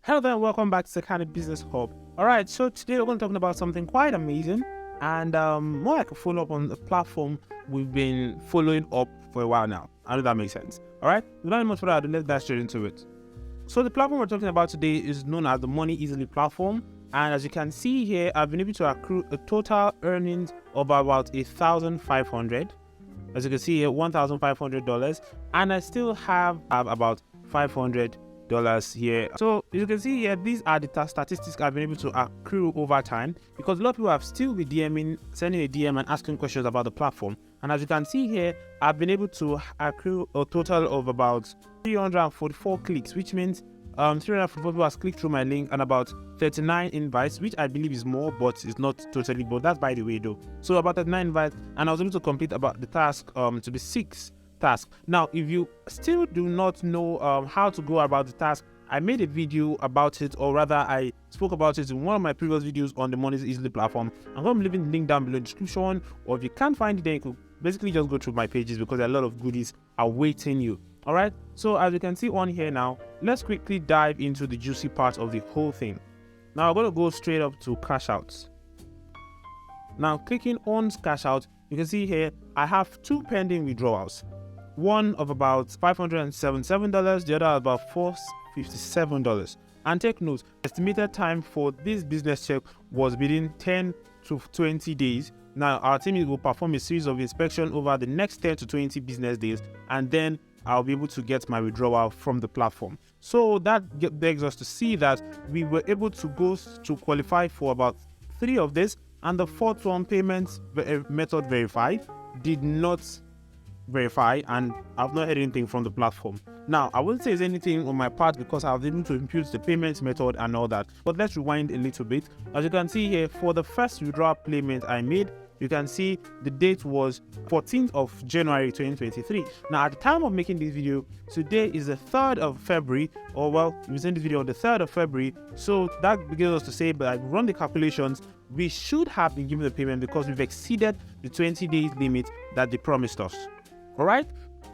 Hello there and welcome back to the Kind of Business Hub. Alright, so today we're going to talk about something quite amazing and more like a follow-up on the platform we've been following up for a while now. I know that makes sense. Alright, without much further ado, let's dive straight into it. So the platform we're talking about today is known as the MoneyEasily platform, and as you can see here, I've been able to accrue a total earnings of about $1,500. As you can see here, $1,500, and I still have about $500 here. So as you can see here, these are the statistics I've been able to accrue over time, because a lot of people have still been DMing, sending a DM and asking questions about the platform. And as you can see here, I've been able to accrue a total of about 344 clicks, which means 344 people has clicked through my link, and about 39 invites, which I believe is more, but it's not totally, but that's by the way though. So about 39 invites, and I was able to complete about the task to be 6 tasks. Now, if you still do not know how to go about the task, I made a video about it, or rather I spoke about it in one of my previous videos on the MoneyEasily platform. I'm going to be leaving the link down below in the description, or if you can't find it, then you could basically just go through my pages, because a lot of goodies are waiting you. All right, so as you can see on here now, let's quickly dive into the juicy part of the whole thing. Now I'm going to go straight up to cash outs. Now clicking on cash out, you can see here I have 2 pending withdrawals, one of about $577, the other about $457. And take note, estimated time for this business check was within 10 to 20 days. Now our team will perform a series of inspections over the next 10 to 20 business days, and then I'll be able to get my withdrawal from the platform. So that begs us to see that we were able to go to qualify for about 3 of this, and the 4th one, payment method verified, did not verify, and I've not heard anything from the platform. Now I wouldn't say there's anything on my part, because I was able to impute the payment method and all that, but let's rewind a little bit. As you can see here, for the first withdrawal payment I made, you can see the date was 14th of January 2023. Now at the time of making this video, today is the 3rd of February, or well, we sent this video on the 3rd of February, so that begins us to say, but I run the calculations, we should have been given the payment because we've exceeded the 20 days limit that they promised us. All right,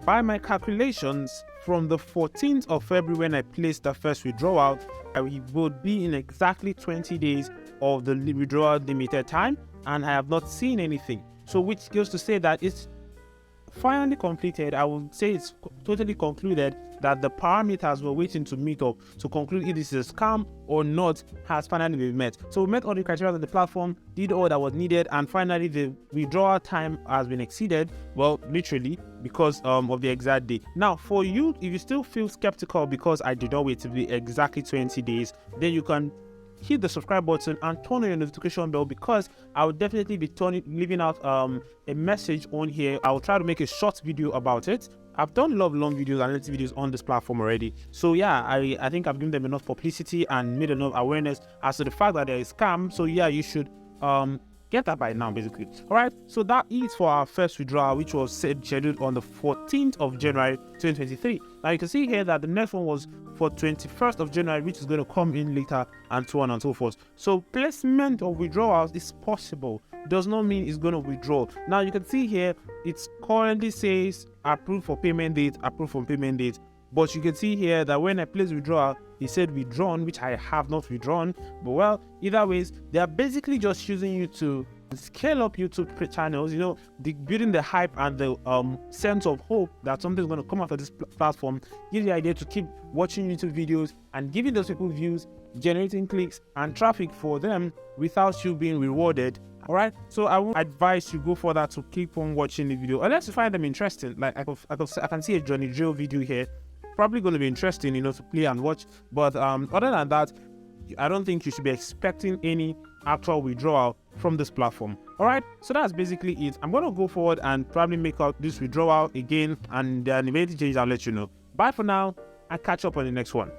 by my calculations, from the 14th of February when I placed the first withdrawal, I would be in exactly 20 days of the withdrawal limited time, and I have not seen anything. So which goes to say that it's finally completed. I would say it's totally concluded that the parameters we're waiting to meet up to conclude if this is a scam or not has finally been met. So we met all the criteria on the platform, did all that was needed, and finally the withdrawal time has been exceeded, well, literally, because of the exact day. Now for you, if you still feel skeptical because I did not wait to be exactly 20 days, then you can hit the subscribe button and turn on your notification bell, because I will definitely be leaving out a message on here. I will try to make a short video about it. I've done a lot of long videos, analytic videos on this platform already, so yeah, I think I've given them enough publicity and made enough awareness as to the fact that there is scam. So yeah, you should get that by now, basically. All right, so that is for our first withdrawal, which was scheduled on the 14th of January 2023. Now you can see here that the next one was for 21st of January, which is going to come in later, and so on and so forth. So placement of withdrawals is possible, does not mean it's going to withdraw. Now you can see here it currently says approved for payment date, approved for payment date, but you can see here that when I place withdrawal, it said withdrawn, which I have not withdrawn. But well, either ways, they are basically just using you to scale up YouTube channels, you know, building the hype and the sense of hope that something's going to come out of this platform. Give the idea to keep watching YouTube videos and giving those people views, generating clicks and traffic for them without you being rewarded. All right, so I would advise you go further to keep on watching the video unless you find them interesting. Like I can see a Johnny Drill video here, probably going to be interesting, you know, to play and watch. But other than that, I don't think you should be expecting any actual withdrawal from this platform. All right, so that's basically it. I'm going to go forward and probably make out this withdrawal again, and then if anything changes, I'll let you know. Bye for now, and catch up on the next one.